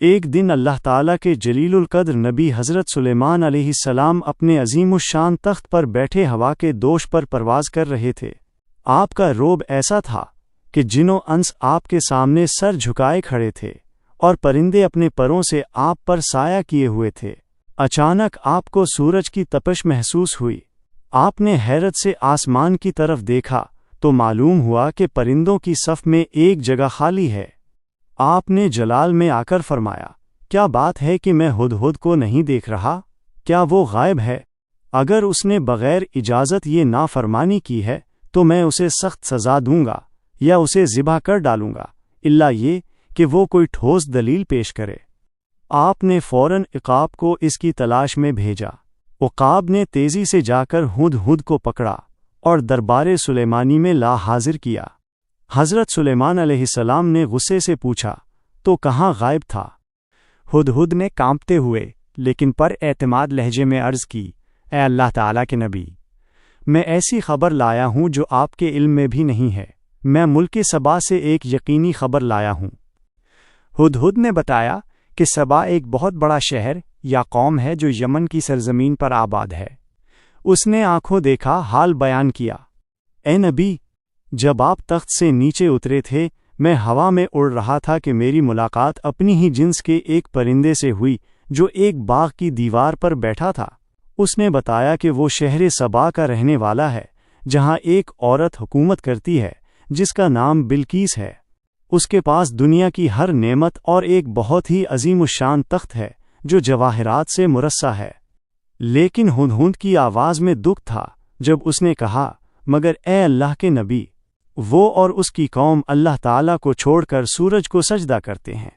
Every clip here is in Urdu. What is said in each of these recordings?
ایک دن اللہ تعالیٰ کے جلیل القدر نبی حضرت سلیمان علیہ السلام اپنے عظیم الشان تخت پر بیٹھے ہوا کے دوش پر پرواز کر رہے تھے۔ آپ کا روب ایسا تھا کہ جنوں انس آپ کے سامنے سر جھکائے کھڑے تھے اور پرندے اپنے پروں سے آپ پر سایہ کیے ہوئے تھے۔ اچانک آپ کو سورج کی تپش محسوس ہوئی۔ آپ نے حیرت سے آسمان کی طرف دیکھا تو معلوم ہوا کہ پرندوں کی صف میں ایک جگہ خالی ہے۔ آپ نے جلال میں آ کر فرمایا، کیا بات ہے کہ میں ہدہد کو نہیں دیکھ رہا؟ کیا وہ غائب ہے؟ اگر اس نے بغیر اجازت یہ نافرمانی کی ہے تو میں اسے سخت سزا دوں گا یا اسے ذبح کر ڈالوں گا، الا یہ کہ وہ کوئی ٹھوس دلیل پیش کرے۔ آپ نے فوراً عقاب کو اس کی تلاش میں بھیجا۔ عقاب نے تیزی سے جا کر ہدہد کو پکڑا اور دربار سلیمانی میں لا حاضر کیا۔ حضرت سلیمان علیہ السلام نے غصے سے پوچھا، تو کہاں غائب تھا؟ ہدہد نے کانپتے ہوئے لیکن پر اعتماد لہجے میں عرض کی، اے اللہ تعالیٰ کے نبی، میں ایسی خبر لایا ہوں جو آپ کے علم میں بھی نہیں ہے۔ میں ملک سبا سے ایک یقینی خبر لایا ہوں۔ ہدہد نے بتایا کہ سبا ایک بہت بڑا شہر یا قوم ہے جو یمن کی سرزمین پر آباد ہے۔ اس نے آنکھوں دیکھا حال بیان کیا، اے نبی، جب آپ تخت سے نیچے اترے تھے میں ہوا میں اڑ رہا تھا کہ میری ملاقات اپنی ہی جنس کے ایک پرندے سے ہوئی جو ایک باغ کی دیوار پر بیٹھا تھا۔ اس نے بتایا کہ وہ شہر سبا کا رہنے والا ہے جہاں ایک عورت حکومت کرتی ہے جس کا نام بلقیس ہے۔ اس کے پاس دنیا کی ہر نعمت اور ایک بہت ہی عظیم الشان تخت ہے جو جواہرات سے مرصع ہے۔ لیکن ہدہد کی آواز میں دکھ تھا جب اس نے کہا، مگر اے اللہ کے نبی، وہ اور اس کی قوم اللہ تعالیٰ کو چھوڑ کر سورج کو سجدہ کرتے ہیں۔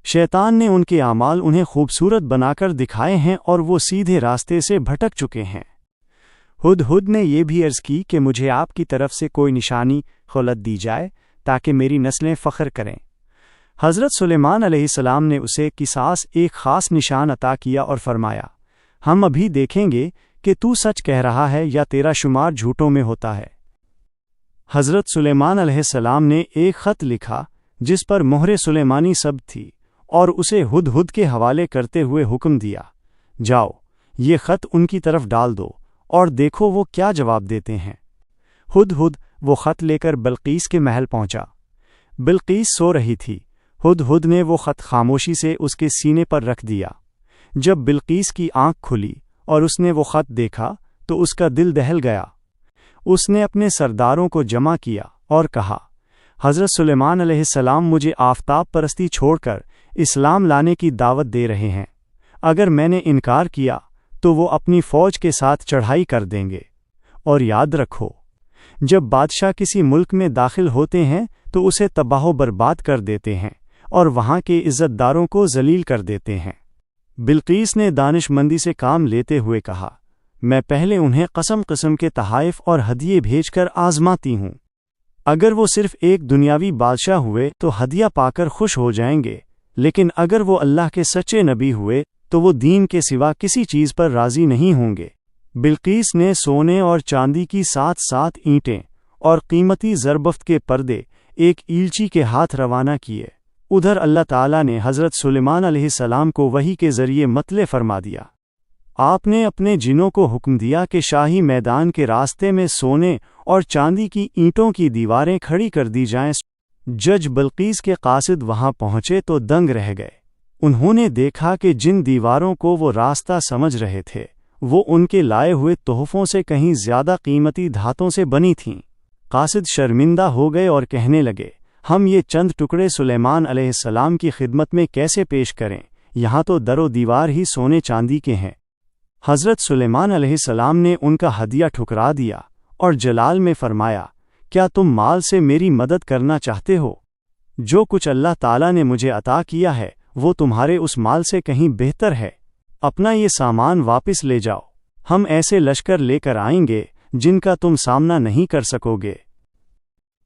شیطان نے ان کے اعمال انہیں خوبصورت بنا کر دکھائے ہیں اور وہ سیدھے راستے سے بھٹک چکے ہیں۔ ہدہد نے یہ بھی عرض کی کہ مجھے آپ کی طرف سے کوئی نشانی خلعت دی جائے تاکہ میری نسلیں فخر کریں۔ حضرت سلیمان علیہ السلام نے اسے قصاص ایک خاص نشان عطا کیا اور فرمایا، ہم ابھی دیکھیں گے کہ تو سچ کہہ رہا ہے یا تیرا شمار جھوٹوں میں ہوتا ہے۔ حضرت سلیمان علیہ السلام نے ایک خط لکھا جس پر مہر سلیمانی سب تھی اور اسے ہدہد کے حوالے کرتے ہوئے حکم دیا، جاؤ یہ خط ان کی طرف ڈال دو اور دیکھو وہ کیا جواب دیتے ہیں۔ ہدہد وہ خط لے کر بلقیس کے محل پہنچا۔ بلقیس سو رہی تھی۔ ہدہد نے وہ خط خاموشی سے اس کے سینے پر رکھ دیا۔ جب بلقیس کی آنکھ کھلی اور اس نے وہ خط دیکھا تو اس کا دل دہل گیا۔ اس نے اپنے سرداروں کو جمع کیا اور کہا، حضرت سلیمان علیہ السلام مجھے آفتاب پرستی چھوڑ کر اسلام لانے کی دعوت دے رہے ہیں۔ اگر میں نے انکار کیا تو وہ اپنی فوج کے ساتھ چڑھائی کر دیں گے۔ اور یاد رکھو، جب بادشاہ کسی ملک میں داخل ہوتے ہیں تو اسے تباہ و برباد کر دیتے ہیں اور وہاں کے عزت داروں کو ذلیل کر دیتے ہیں۔ بلقیس نے دانش مندی سے کام لیتے ہوئے کہا، میں پہلے انہیں قسم قسم کے تحائف اور ہدیے بھیج کر آزماتی ہوں۔ اگر وہ صرف ایک دنیاوی بادشاہ ہوئے تو ہدیہ پا کر خوش ہو جائیں گے، لیکن اگر وہ اللہ کے سچے نبی ہوئے تو وہ دین کے سوا کسی چیز پر راضی نہیں ہوں گے۔ بلقیس نے سونے اور چاندی کی 7 اینٹیں اور قیمتی زربفت کے پردے ایک ایلچی کے ہاتھ روانہ کیے۔ ادھر اللہ تعالیٰ نے حضرت سلیمان علیہ السلام کو وحی کے ذریعے مطلع فرما دیا۔ آپ نے اپنے جنوں کو حکم دیا کہ شاہی میدان کے راستے میں سونے اور چاندی کی اینٹوں کی دیواریں کھڑی کر دی جائیں۔ جج بلقیس کے قاصد وہاں پہنچے تو دنگ رہ گئے۔ انہوں نے دیکھا کہ جن دیواروں کو وہ راستہ سمجھ رہے تھے وہ ان کے لائے ہوئے تحفوں سے کہیں زیادہ قیمتی دھاتوں سے بنی تھیں۔ قاصد شرمندہ ہو گئے اور کہنے لگے، ہم یہ چند ٹکڑے سلیمان علیہ السلام کی خدمت میں کیسے پیش کریں؟ یہاں تو در و دیوار ہی سونے چاندی کے ہیں۔ حضرت سلیمان علیہ السلام نے ان کا ہدیہ ٹھکرا دیا اور جلال میں فرمایا، کیا تم مال سے میری مدد کرنا چاہتے ہو؟ جو کچھ اللہ تعالیٰ نے مجھے عطا کیا ہے وہ تمہارے اس مال سے کہیں بہتر ہے۔ اپنا یہ سامان واپس لے جاؤ، ہم ایسے لشکر لے کر آئیں گے جن کا تم سامنا نہیں کر سکو گے۔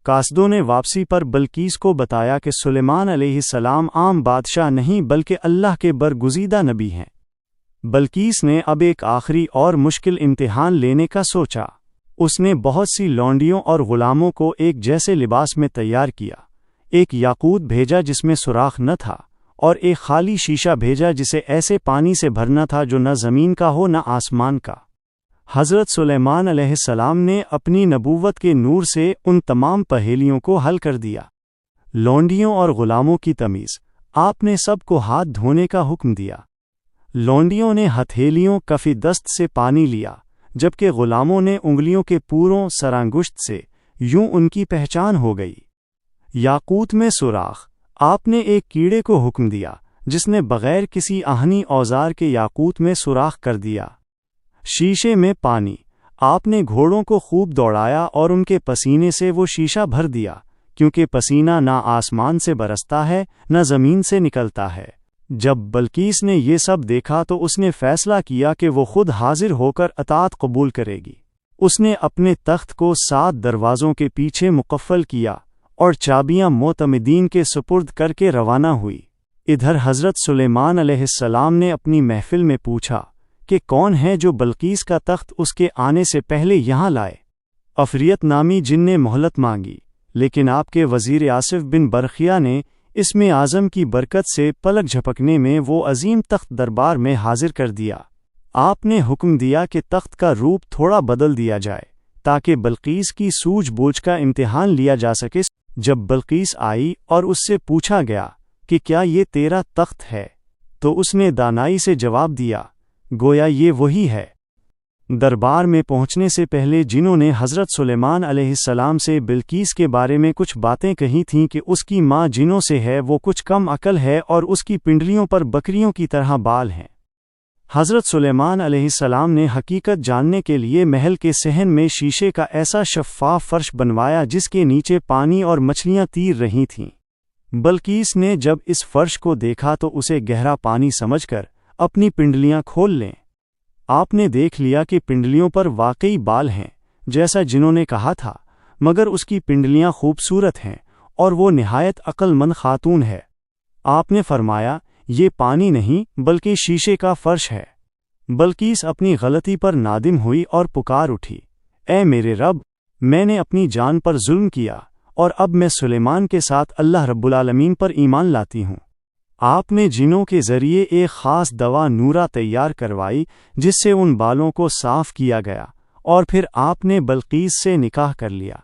قاصدوں نے واپسی پر بلقیس کو بتایا کہ سلیمان علیہ السلام عام بادشاہ نہیں بلکہ اللہ کے برگزیدہ نبی ہیں۔ بلقیس نے اب ایک آخری اور مشکل امتحان لینے کا سوچا۔ اس نے بہت سی لونڈیوں اور غلاموں کو ایک جیسے لباس میں تیار کیا، ایک یاقوت بھیجا جس میں سوراخ نہ تھا اور ایک خالی شیشہ بھیجا جسے ایسے پانی سے بھرنا تھا جو نہ زمین کا ہو نہ آسمان کا۔ حضرت سلیمان علیہ السلام نے اپنی نبوت کے نور سے ان تمام پہیلیوں کو حل کر دیا۔ لونڈیوں اور غلاموں کی تمیز۔ آپ نے سب کو ہاتھ دھونے کا حکم دیا۔ لونڈیوں نے ہتھیلیوں کفی دست سے پانی لیا، جبکہ غلاموں نے انگلیوں کے پوروں سرانگشت سے، یوں ان کی پہچان ہو گئی۔ یاقوت میں سوراخ۔ آپ نے ایک کیڑے کو حکم دیا جس نے بغیر کسی آہنی اوزار کے یاقوت میں سوراخ کر دیا۔ شیشے میں پانی۔ آپ نے گھوڑوں کو خوب دوڑایا اور ان کے پسینے سے وہ شیشہ بھر دیا، کیونکہ پسینہ نہ آسمان سے برستا ہے نہ زمین سے نکلتا ہے۔ جب بلقیس نے یہ سب دیکھا تو اس نے فیصلہ کیا کہ وہ خود حاضر ہو کر اطاعت قبول کرے گی۔ اس نے اپنے تخت کو 7 دروازوں کے پیچھے مقفل کیا اور چابیاں معتمدین کے سپرد کر کے روانہ ہوئی۔ ادھر حضرت سلیمان علیہ السلام نے اپنی محفل میں پوچھا کہ کون ہے جو بلقیس کا تخت اس کے آنے سے پہلے یہاں لائے؟ افریت نامی جن نے مہلت مانگی، لیکن آپ کے وزیر آصف بن برقیہ نے اسم اعظم کی برکت سے پلک جھپکنے میں وہ عظیم تخت دربار میں حاضر کر دیا۔ آپ نے حکم دیا کہ تخت کا روپ تھوڑا بدل دیا جائے تاکہ بلقیس کی سوجھ بوجھ کا امتحان لیا جا سکے۔ جب بلقیس آئی اور اس سے پوچھا گیا کہ کیا یہ تیرا تخت ہے، تو اس نے دانائی سے جواب دیا، گویا یہ وہی ہے۔ دربار میں پہنچنے سے پہلے جنہوں نے حضرت سلیمان علیہ السلام سے بلقیس کے بارے میں کچھ باتیں کہی تھیں کہ اس کی ماں جنوں سے ہے، وہ کچھ کم عقل ہے اور اس کی پنڈلیوں پر بکریوں کی طرح بال ہیں۔ حضرت سلیمان علیہ السلام نے حقیقت جاننے کے لیے محل کے صحن میں شیشے کا ایسا شفاف فرش بنوایا جس کے نیچے پانی اور مچھلیاں تیر رہی تھیں۔ بلقیس نے جب اس فرش کو دیکھا تو اسے گہرا پانی سمجھ کر اپنی پنڈلیاں کھول لیں۔ آپ نے دیکھ لیا کہ پنڈلیوں پر واقعی بال ہیں جیسا جنہوں نے کہا تھا، مگر اس کی پنڈلیاں خوبصورت ہیں اور وہ نہایت عقل مند خاتون ہے۔ آپ نے فرمایا، یہ پانی نہیں بلکہ شیشے کا فرش ہے۔ بلقیس اپنی غلطی پر نادم ہوئی اور پکار اٹھی، اے میرے رب، میں نے اپنی جان پر ظلم کیا اور اب میں سلیمان کے ساتھ اللہ رب العالمین پر ایمان لاتی ہوں۔ آپ نے جنوں کے ذریعے ایک خاص دوا نورا تیار کروائی جس سے ان بالوں کو صاف کیا گیا، اور پھر آپ نے بلقیس سے نکاح کر لیا۔